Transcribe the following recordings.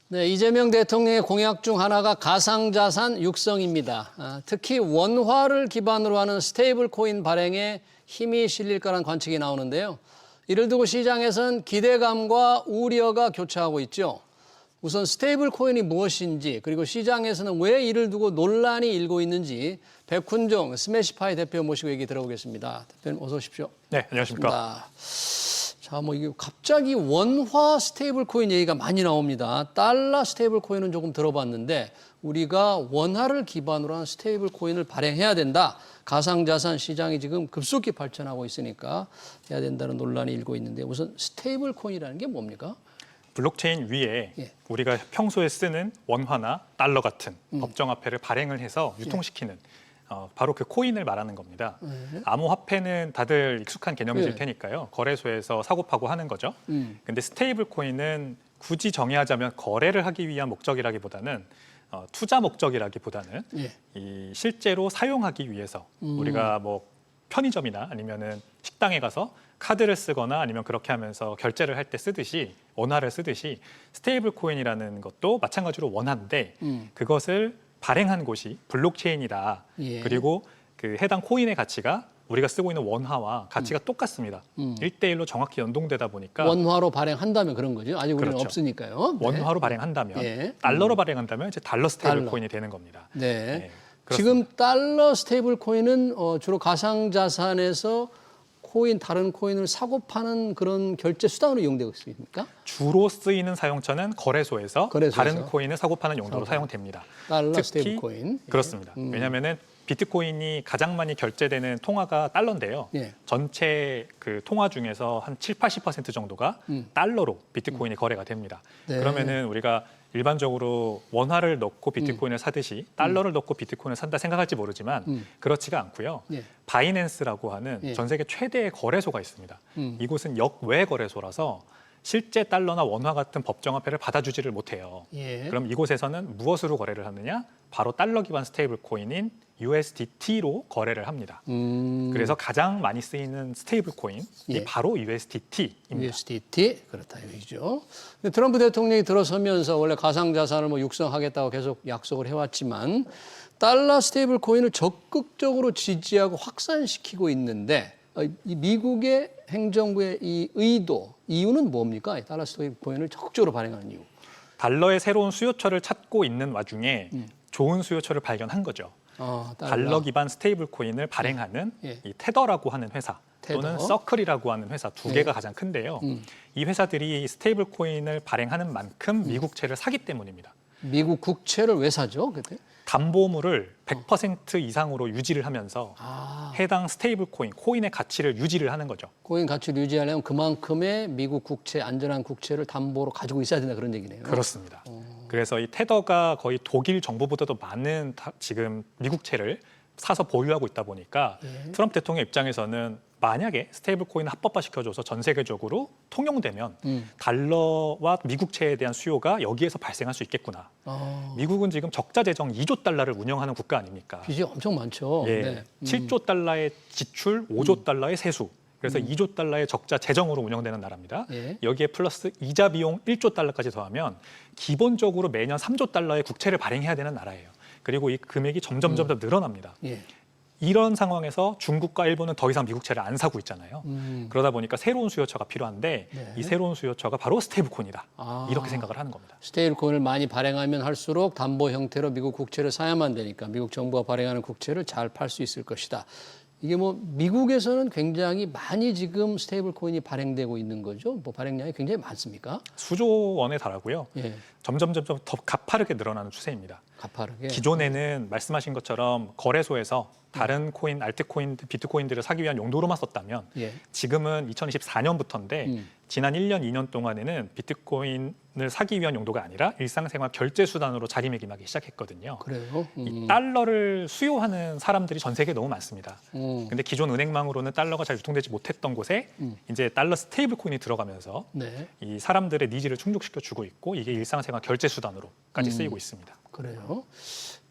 네, 이재명 대통령의 공약 중 하나가 가상자산 육성입니다. 특히 원화를 기반으로 하는 스테이블 코인 발행에 힘이 실릴 거란 관측이 나오는데요. 이를 두고 시장에서는 기대감과 우려가 교차하고 있죠. 우선 스테이블 코인이 무엇인지, 그리고 시장에서는 왜 이를 두고 논란이 일고 있는지 백훈종 스매시파이 대표 모시고 얘기 들어보겠습니다. 대표님 어서 오십시오. 네, 안녕하십니까. 반갑습니다. 자, 이게 갑자기 원화 스테이블 코인 얘기가 많이 나옵니다. 달러 스테이블 코인은 조금 들어봤는데 우리가 원화를 기반으로 한 스테이블 코인을 발행해야 된다. 가상자산 시장이 지금 급속히 발전하고 있으니까 해야 된다는 논란이 일고 있는데 우선 스테이블 코인이라는 게 뭡니까? 블록체인 위에 우리가 평소에 쓰는 원화나 달러 같은 법정화폐를 발행을 해서 유통시키는 바로 그 코인을 말하는 겁니다. 암호화폐는 다들 익숙한 개념이실 테니까요. 거래소에서 사고파고 하는 거죠. 근데 스테이블 코인은 굳이 정의하자면 거래를 하기 위한 목적이라기보다는 투자 목적이라기보다는 이 실제로 사용하기 위해서 우리가 뭐 편의점이나 아니면은 식당에 가서 카드를 쓰거나 아니면 그렇게 하면서 결제를 할 때 쓰듯이 원화를 쓰듯이 스테이블 코인이라는 것도 마찬가지로 원화인데 그것을 발행한 곳이 블록체인이다. 그리고 그 해당 코인의 가치가 우리가 쓰고 있는 원화와 가치가 똑같습니다. 1대1로 정확히 연동되다 보니까 원화로 발행한다면 그런 거죠. 아직 우리는 그렇죠. 없으니까요. 네. 원화로 발행한다면 달러로 발행한다면 이제 달러 스테이블 코인이 되는 겁니다. 네. 지금 달러 스테이블 코인은 주로 가상자산에서 다른 코인을 사고 파는 그런 결제 수단으로 이용되고 있습니까? 주로 쓰이는 사용처는 거래소에서 다른 코인을 사고 파는 용도로 사용됩니다. 달러 스테이블 코인. 그렇습니다. 왜냐하면은 비트코인이 가장 많이 결제되는 통화가 달러인데요. 전체 그 통화 중에서 한 70~80% 정도가 달러로 비트코인이 거래가 됩니다. 그러면은 우리가 일반적으로 원화를 넣고 비트코인을 사듯이 달러를 넣고 비트코인을 산다 생각할지 모르지만 그렇지가 않고요. 바이낸스라고 하는 전 세계 최대의 거래소가 있습니다. 이곳은 역외 거래소라서 실제 달러나 원화 같은 법정화폐를 받아주지를 못해요. 그럼 이곳에서는 무엇으로 거래를 하느냐? 바로 달러 기반 스테이블 코인인 USDT로 거래를 합니다. 그래서 가장 많이 쓰이는 스테이블 코인이 바로 USDT입니다. USDT 그렇다 이거죠. 트럼프 대통령이 들어서면서 원래 가상자산을 육성하겠다고 계속 약속을 해왔지만 달러 스테이블 코인을 적극적으로 지지하고 확산시키고 있는데 이 미국의 행정부의 이 의도, 이유는 뭡니까? 이 달러 스테이블 코인을 적극적으로 발행하는 이유. 달러의 새로운 수요처를 찾고 있는 와중에 좋은 수요처를 발견한 거죠. 달러 기반 스테이블 코인을 발행하는 이 테더라고 하는 회사 또는 서클이라고 하는 회사 두 개가 가장 큰데요. 이 회사들이 스테이블 코인을 발행하는 만큼 미국채를 사기 때문입니다. 미국 국채를 왜 사죠? 그때? 담보물을 100% 이상으로 유지를 하면서 해당 스테이블 코인의 가치를 유지를 하는 거죠. 코인 가치를 유지하려면 그만큼의 미국 국채, 안전한 국채를 담보로 가지고 있어야 된다 그런 얘기네요. 그렇습니다. 그래서 이 테더가 거의 독일 정부보다도 많은 지금 미국채를 사서 보유하고 있다 보니까 트럼프 대통령 입장에서는 만약에 스테이블 코인을 합법화시켜줘서 전 세계적으로 통용되면 달러와 미국채에 대한 수요가 여기에서 발생할 수 있겠구나. 미국은 지금 적자 재정 2조 달러를 운영하는 국가 아닙니까? 빚이 엄청 많죠. 7조 달러의 지출, 5조 달러의 세수. 그래서 2조 달러의 적자 재정으로 운영되는 나라입니다. 여기에 플러스 이자 비용 1조 달러까지 더하면 기본적으로 매년 3조 달러의 국채를 발행해야 되는 나라예요. 그리고 이 금액이 점점 늘어납니다. 이런 상황에서 중국과 일본은 더 이상 미국채를 안 사고 있잖아요. 그러다 보니까 새로운 수요처가 필요한데 이 새로운 수요처가 바로 스테이블 코인이다. 이렇게 생각을 하는 겁니다. 스테이블 코인을 많이 발행하면 할수록 담보 형태로 미국 국채를 사야만 되니까 미국 정부가 발행하는 국채를 잘 팔 수 있을 것이다. 이게 미국에서는 굉장히 많이 지금 스테이블 코인이 발행되고 있는 거죠. 발행량이 굉장히 많습니까? 수조 원에 달하고요. 점점 더 가파르게 늘어나는 추세입니다. 가파르게. 기존에는 말씀하신 것처럼 거래소에서 다른 코인, 알트코인, 비트코인들을 사기 위한 용도로만 썼다면 지금은 2024년부터인데 지난 1년, 2년 동안에는 비트코인을 사기 위한 용도가 아니라 일상생활 결제 수단으로 자리매김하기 시작했거든요. 그래요? 이 달러를 수요하는 사람들이 전 세계에 너무 많습니다. 근데 기존 은행망으로는 달러가 잘 유통되지 못했던 곳에 이제 달러 스테이블 코인이 들어가면서 이 사람들의 니즈를 충족시켜 주고 있고 이게 일상생활 결제 수단으로까지 쓰이고 있습니다. 그래요?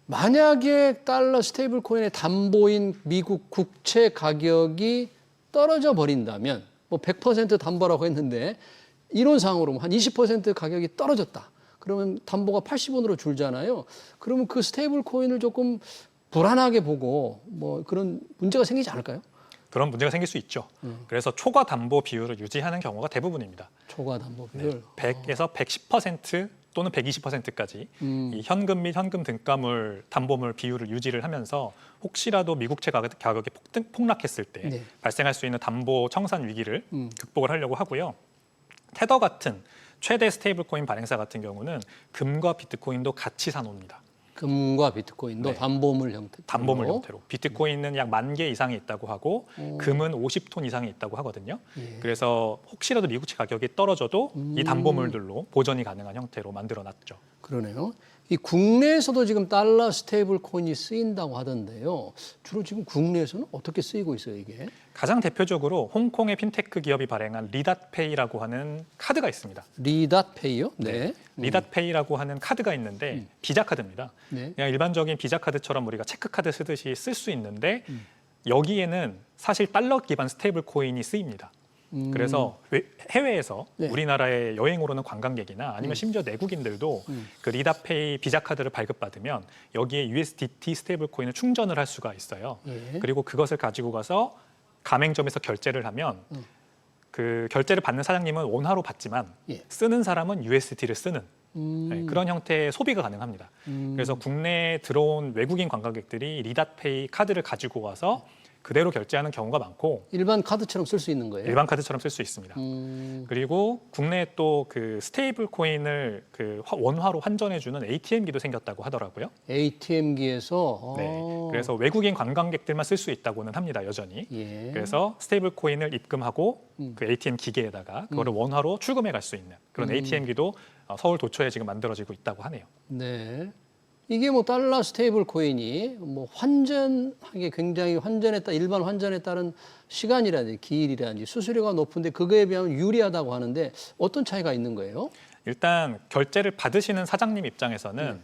만약에 달러 스테이블 코인의 담보인 미국 국채 가격이 떨어져 버린다면 100% 담보라고 했는데 이론상으로 한 20% 가격이 떨어졌다. 그러면 담보가 80원으로 줄잖아요. 그러면 그 스테이블 코인을 조금 불안하게 보고 뭐 그런 문제가 생기지 않을까요? 그런 문제가 생길 수 있죠. 그래서 초과 담보 비율을 유지하는 경우가 대부분입니다. 초과 담보 비율. 100에서 110% 또는 120%까지 이 현금 및 현금 등가물 담보물 비율을 유지를 하면서 혹시라도 미국채 가격이 폭락했을 때 네. 발생할 수 있는 담보 청산 위기를 극복을 하려고 하고요. 테더 같은 최대 스테이블 코인 발행사 같은 경우는 금과 비트코인도 같이 사놓습니다. 금과 비트코인도 네. 담보물 형태. 담보물 형태로. 비트코인은 약 10,000개 이상이 있다고 하고 금은 50톤 이상이 있다고 하거든요. 예. 그래서 혹시라도 미국채 가격이 떨어져도 이 담보물들로 보전이 가능한 형태로 만들어놨죠. 그러네요. 이 국내에서도 지금 달러 스테이블 코인이 쓰인다고 하던데요. 주로 지금 국내에서는 어떻게 쓰이고 있어요, 이게? 가장 대표적으로 홍콩의 핀테크 기업이 발행한 리닷페이라고 하는 카드가 있습니다. 리닷페이요? 네. 리닷페이라고 하는 카드가 있는데 비자 카드입니다. 네. 그냥 일반적인 비자 카드처럼 우리가 체크 카드 쓰듯이 쓸 수 있는데 여기에는 사실 달러 기반 스테이블 코인이 쓰입니다. 그래서 해외에서 네. 우리나라에 여행 오는 관광객이나 아니면 심지어 내국인들도 그 리닷페이 비자 카드를 발급받으면 여기에 USDT 스테이블 코인을 충전을 할 수가 있어요. 예. 그리고 그것을 가지고 가서 가맹점에서 결제를 하면 그 결제를 받는 사장님은 원화로 받지만 예. 쓰는 사람은 USDT를 쓰는 네, 그런 형태의 소비가 가능합니다. 그래서 국내에 들어온 외국인 관광객들이 리닷페이 카드를 가지고 와서 그대로 결제하는 경우가 많고 일반 카드처럼 쓸 수 있는 거예요? 일반 카드처럼 쓸 수 있습니다. 그리고 국내에 또 그 스테이블 코인을 그 원화로 환전해주는 ATM기도 생겼다고 하더라고요. ATM기에서 네, 그래서 외국인 관광객들만 쓸 수 있다고는 합니다, 여전히. 예. 그래서 스테이블 코인을 입금하고 그 ATM 기계에다가 그거를 원화로 출금해 갈 수 있는 그런 ATM기도 서울 도처에 지금 만들어지고 있다고 하네요. 네. 이게 뭐 달러 스테이블 코인이 뭐 환전하기 굉장히 일반 환전에 따른 시간이라든지 기일이라든지 수수료가 높은데 그거에 비하면 유리하다고 하는데 어떤 차이가 있는 거예요? 일단 결제를 받으시는 사장님 입장에서는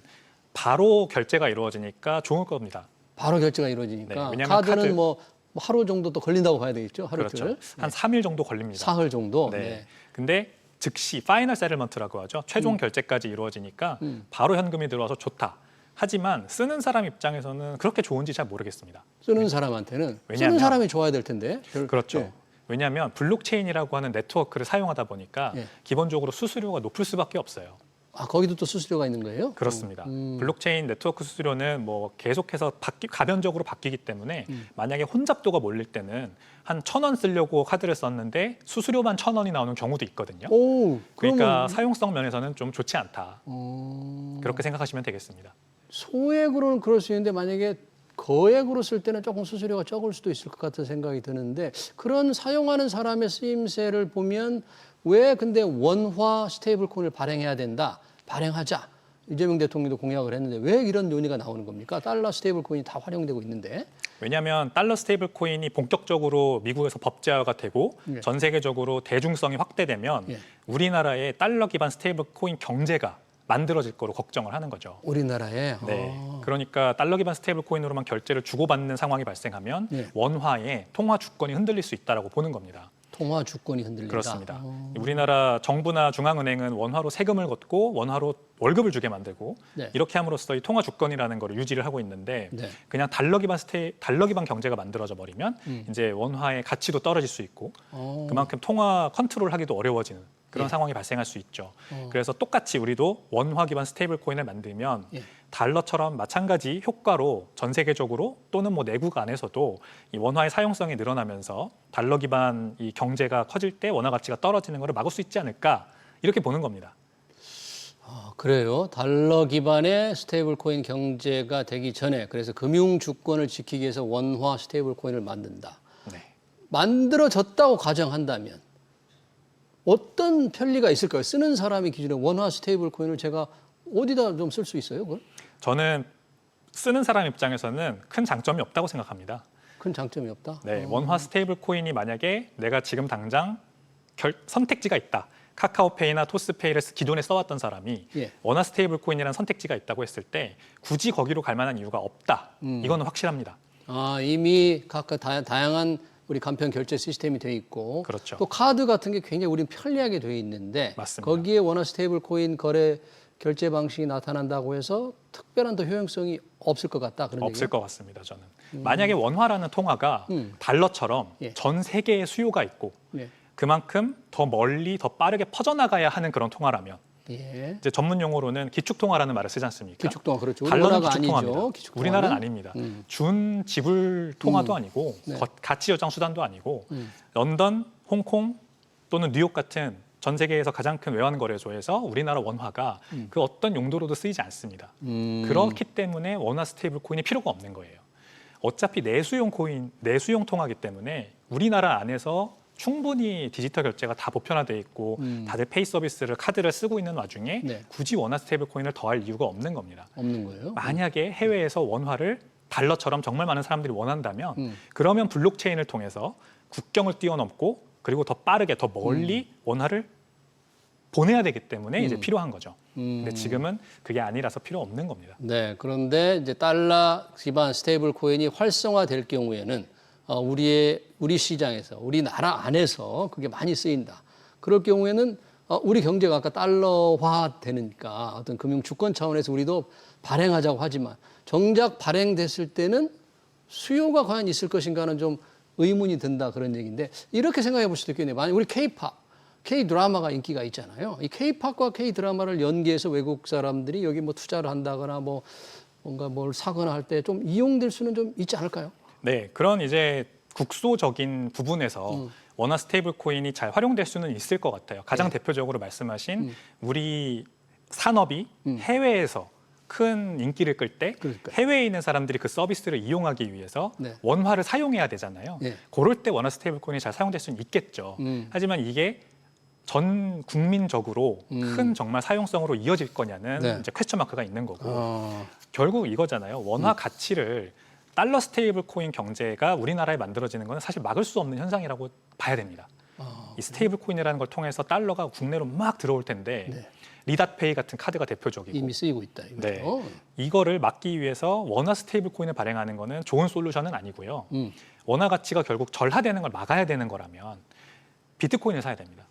바로 결제가 이루어지니까 좋을 겁니다. 바로 결제가 이루어지니까 네, 왜냐하면 카드는 뭐 하루 정도 또 걸린다고 봐야 되겠죠? 하루 그렇죠. 이틀. 한 3일 정도 걸립니다. 사흘 정도. 네. 네. 근데 즉시 파이널 세틀먼트라고 하죠. 최종 결제까지 이루어지니까 바로 현금이 들어와서 좋다. 하지만 쓰는 사람 입장에서는 그렇게 좋은지 잘 모르겠습니다. 쓰는 사람한테는 쓰는 왜냐하면- 사람이 좋아야 될 텐데. 그렇죠. 네. 왜냐하면 블록체인이라고 하는 네트워크를 사용하다 보니까 예. 기본적으로 수수료가 높을 수밖에 없어요. 아, 거기도 또 수수료가 있는 거예요? 그렇습니다. 블록체인 네트워크 수수료는 뭐 계속해서 가변적으로 바뀌기 때문에 만약에 혼잡도가 몰릴 때는 한 1,000원 쓰려고 카드를 썼는데 수수료만 1,000원이 나오는 경우도 있거든요. 오, 그러니까 사용성 면에서는 좀 좋지 않다. 어, 그렇게 생각하시면 되겠습니다. 소액으로는 그럴 수 있는데 만약에 거액으로 쓸 때는 조금 수수료가 적을 수도 있을 것 같은 생각이 드는데 그런 사용하는 사람의 쓰임새를 보면 왜 근데 원화 스테이블 코인을 발행해야 된다. 발행하자. 이재명 대통령도 공약을 했는데 왜 이런 논의가 나오는 겁니까? 달러 스테이블 코인이 다 활용되고 있는데. 왜냐하면 달러 스테이블 코인이 본격적으로 미국에서 법제화가 되고 예. 전 세계적으로 대중성이 확대되면 예. 우리나라의 달러 기반 스테이블 코인 경제가 만들어질 거로 걱정을 하는 거죠. 우리나라에. 네. 그러니까 달러 기반 스테이블 코인으로만 결제를 주고받는 상황이 발생하면 예. 원화의 통화 주권이 흔들릴 수 있다라고 보는 겁니다. 통화 주권이 흔들린다. 그렇습니다. 우리나라 정부나 중앙은행은 원화로 세금을 걷고 원화로 월급을 주게 만들고 네. 이렇게 함으로써 이 통화 주권이라는 거를 유지를 하고 있는데 네. 그냥 달러 기반 경제가 만들어져 버리면 이제 원화의 가치도 떨어질 수 있고 그만큼 통화 컨트롤하기도 어려워지는 그런 예. 상황이 발생할 수 있죠. 그래서 똑같이 우리도 원화 기반 스테이블 코인을 만들면 예. 달러처럼 마찬가지 효과로 전 세계적으로 또는 뭐 내국 안에서도 이 원화의 사용성이 늘어나면서 달러 기반 이 경제가 커질 때 원화 가치가 떨어지는 것을 막을 수 있지 않을까 이렇게 보는 겁니다. 아, 그래요. 달러 기반의 스테이블 코인 경제가 되기 전에 그래서 금융 주권을 지키기 위해서 원화 스테이블 코인을 만든다. 네. 만들어졌다고 가정한다면 어떤 편리가 있을까요? 쓰는 사람이 기준에 원화 스테이블 코인을 제가 어디다 좀 쓸 수 있어요? 그걸? 저는 쓰는 사람 입장에서는 큰 장점이 없다고 생각합니다. 큰 장점이 없다. 네, 원화 스테이블 코인이 만약에 내가 지금 당장 선택지가 있다. 카카오페이나 토스페이를 기존에 써왔던 사람이 예. 원화 스테이블 코인이라는 선택지가 있다고 했을 때 굳이 거기로 갈 만한 이유가 없다. 이거는 확실합니다. 아, 이미 각각 다양한 우리 간편 결제 시스템이 돼 있고 그렇죠. 또 카드 같은 게 굉장히 우리는 편리하게 돼 있는데 맞습니다. 거기에 원화 스테이블 코인 거래 결제 방식이 나타난다고 해서 특별한 더 효용성이 없을 것 같다. 그런 없을 얘기예요? 것 같습니다. 저는 만약에 원화라는 통화가 달러처럼 예. 전 세계에 수요가 있고 예. 그만큼 더 멀리 더 빠르게 퍼져나가야 하는 그런 통화라면 예. 이제 전문 용어로는 기축통화라는 말을 쓰지 않습니까? 기축통화 그렇죠. 달러는 우리나라가 기축통화입니다. 아니죠. 기축통화는. 우리나라는 아닙니다. 준 지불 통화도 아니고 네. 가치 저장 수단도 아니고 런던, 홍콩 또는 뉴욕 같은 전 세계에서 가장 큰 외환 거래소에서 우리나라 원화가 그 어떤 용도로도 쓰이지 않습니다. 그렇기 때문에 원화 스테이블 코인이 필요가 없는 거예요. 어차피 내수용 코인, 내수용 통화이기 때문에 우리나라 안에서 충분히 디지털 결제가 다 보편화돼 있고 다들 페이 서비스를 카드를 쓰고 있는 와중에 네. 굳이 원화 스테이블 코인을 더할 이유가 없는 겁니다. 없는 거예요. 만약에 해외에서 원화를 달러처럼 정말 많은 사람들이 원한다면 그러면 블록체인을 통해서 국경을 뛰어넘고 그리고 더 빠르게 더 멀리 원화를 보내야 되기 때문에 이제 필요한 거죠. 근데 지금은 그게 아니라서 필요 없는 겁니다. 네. 그런데 이제 달러 기반 스테이블 코인이 활성화될 경우에는 우리 시장에서 우리나라 안에서 그게 많이 쓰인다. 그럴 경우에는 우리 경제가 아까 달러화 되니까 어떤 금융 주권 차원에서 우리도 발행하자고 하지만 정작 발행됐을 때는 수요가 과연 있을 것인가는 좀 의문이 든다 그런 얘기인데 이렇게 생각해 볼 수도 있겠네요. 만약 우리 K-팝, K-드라마가 인기가 있잖아요. 이 K-팝과 K-드라마를 연계해서 외국 사람들이 여기 뭐 투자를 한다거나 뭐 뭔가 뭘 사거나 할 때 좀 이용될 수는 좀 있지 않을까요? 네, 그런 이제 국소적인 부분에서 원화 스테이블 코인이 잘 활용될 수는 있을 것 같아요. 가장 대표적으로 말씀하신 우리 산업이 해외에서 큰 인기를 끌 때 해외에 있는 사람들이 그 서비스를 이용하기 위해서 네. 원화를 사용해야 되잖아요. 네. 그럴 때 원화 스테이블 코인이 잘 사용될 수는 있겠죠. 하지만 이게 전 국민적으로 큰 정말 사용성으로 이어질 거냐는 네. 이제 퀘스천 마크가 있는 거고 결국 이거잖아요. 원화 가치를 달러 스테이블 코인 경제가 우리나라에 만들어지는 것은 사실 막을 수 없는 현상이라고 봐야 됩니다. 이 스테이블 코인이라는 걸 통해서 달러가 국내로 막 들어올 텐데 네. 리닷페이 같은 카드가 대표적이고 이미 쓰이고 있다. 이거죠. 네. 이거를 막기 위해서 원화 스테이블 코인을 발행하는 거는 좋은 솔루션은 아니고요. 원화 가치가 결국 절하되는 걸 막아야 되는 거라면 비트코인을 사야 됩니다.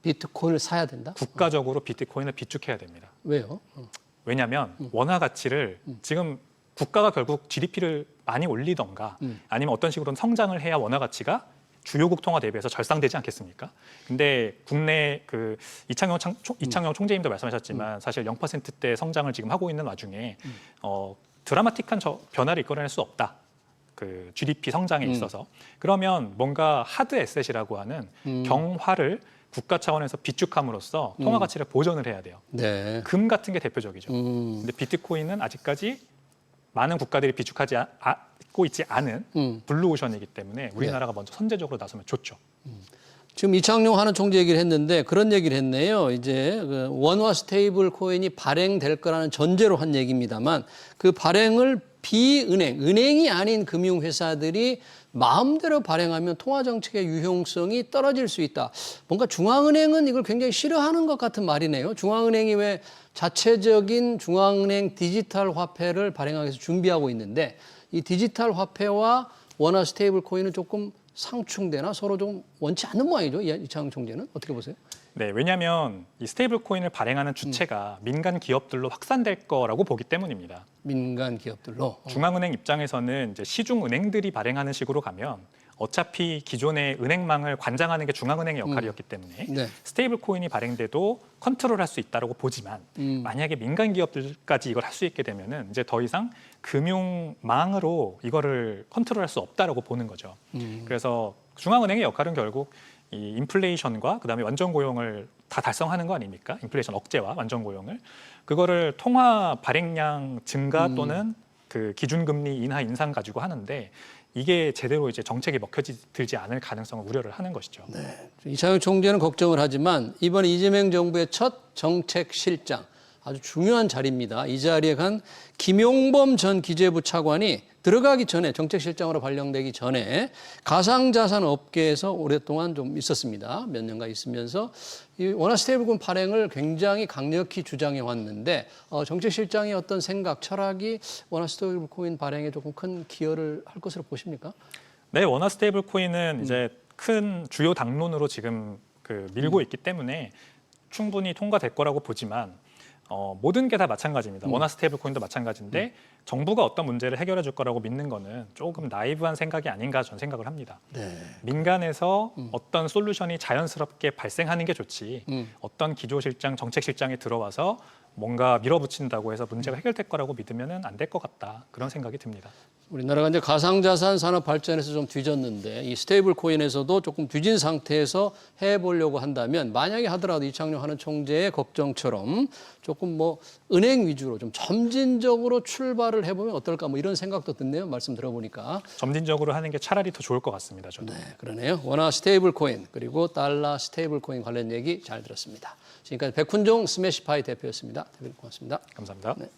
비트코인을 사야 된다? 국가적으로 비트코인을 비축해야 됩니다. 왜요? 왜냐하면 원화 가치를 지금 국가가 결국 GDP를 많이 올리던가 아니면 어떤 식으로는 성장을 해야 원화 가치가 주요국 통화 대비해서 절상되지 않겠습니까? 근데 국내 그 이창용 총재님도 말씀하셨지만 사실 0%대 성장을 지금 하고 있는 와중에 드라마틱한 변화를 이끌어낼 수 없다. 그 GDP 성장에 있어서 그러면 뭔가 하드 에셋이라고 하는 경화를 국가 차원에서 비축함으로써 통화 가치를 보존을 해야 돼요. 네. 금 같은 게 대표적이죠. 근데 비트코인은 아직까지 많은 국가들이 비축하고 있지 않은 블루오션이기 때문에 우리나라가 먼저 선제적으로 나서면 좋죠. 지금 이창용 하는 총재 얘기를 했는데 그런 얘기를 했네요. 이제 그 원화 스테이블 코인이 발행될 거라는 전제로 한 얘기입니다만 그 발행을 은행이 아닌 금융회사들이 마음대로 발행하면 통화 정책의 유용성이 떨어질 수 있다. 뭔가 중앙은행은 이걸 굉장히 싫어하는 것 같은 말이네요. 중앙은행이 왜 자체적인 중앙은행 디지털 화폐를 발행하기 위해서 준비하고 있는데 이 디지털 화폐와 원화 스테이블 코인은 조금 상충되나 서로 좀 원치 않는 모양이죠. 이창용 총재는 어떻게 보세요? 네, 왜냐하면 이 스테이블 코인을 발행하는 주체가 민간 기업들로 확산될 거라고 보기 때문입니다. 민간 기업들로. 중앙은행 입장에서는 이제 시중 은행들이 발행하는 식으로 가면 어차피 기존의 은행망을 관장하는 게 중앙은행의 역할이었기 때문에 네. 스테이블 코인이 발행돼도 컨트롤할 수 있다고 보지만 만약에 민간 기업들까지 이걸 할 수 있게 되면은 이제 더 이상 금융망으로 이거를 컨트롤할 수 없다라고 보는 거죠. 그래서 중앙은행의 역할은 결국 이 인플레이션과 그다음에 완전 고용을 다 달성하는 거 아닙니까? 인플레이션 억제와 완전 고용을 그거를 통화 발행량 증가 또는 그 기준금리 인하 인상 가지고 하는데 이게 제대로 이제 정책에 먹혀들지 않을 가능성을 우려를 하는 것이죠. 네. 이창용 총재는 걱정을 하지만 이번 이재명 정부의 첫 정책실장 아주 중요한 자리입니다. 이 자리에 간 김용범 전 기재부 차관이 들어가기 전에 정책실장으로 발령되기 전에 가상자산 업계에서 오랫동안 좀 있었습니다. 몇 년간 있으면서 이 원화 스테이블코인 발행을 굉장히 강력히 주장해 왔는데 정책실장의 어떤 생각, 철학이 원화 스테이블코인 발행에 조금 큰 기여를 할 것으로 보십니까? 네, 원화 스테이블 코인은 이제 큰 주요 당론으로 지금 그 밀고 있기 때문에 충분히 통과될 거라고 보지만 모든 게 다 마찬가지입니다. 원화 스테이블 코인도 마찬가지인데 정부가 어떤 문제를 해결해 줄 거라고 믿는 거는 조금 나이브한 생각이 아닌가 저는 생각을 합니다. 네. 민간에서 어떤 솔루션이 자연스럽게 발생하는 게 좋지 어떤 기조실장, 정책실장이 들어와서 뭔가 밀어붙인다고 해서 문제가 해결될 거라고 믿으면 안 될 것 같다. 그런 생각이 듭니다. 우리나라가 이제 가상자산 산업 발전에서 좀 뒤졌는데 이 스테이블 코인에서도 조금 뒤진 상태에서 해보려고 한다면 만약에 하더라도 이창용 하는 총재의 걱정처럼 조금 뭐 은행 위주로 좀 점진적으로 출발을 해보면 어떨까 뭐 이런 생각도 드네요. 말씀 들어보니까. 점진적으로 하는 게 차라리 더 좋을 것 같습니다. 저는. 네, 그러네요. 원화 스테이블 코인 그리고 달러 스테이블 코인 관련 얘기 잘 들었습니다. 지금까지 백훈종 스매시파이 대표였습니다. 대표님 고맙습니다. 감사합니다. 네.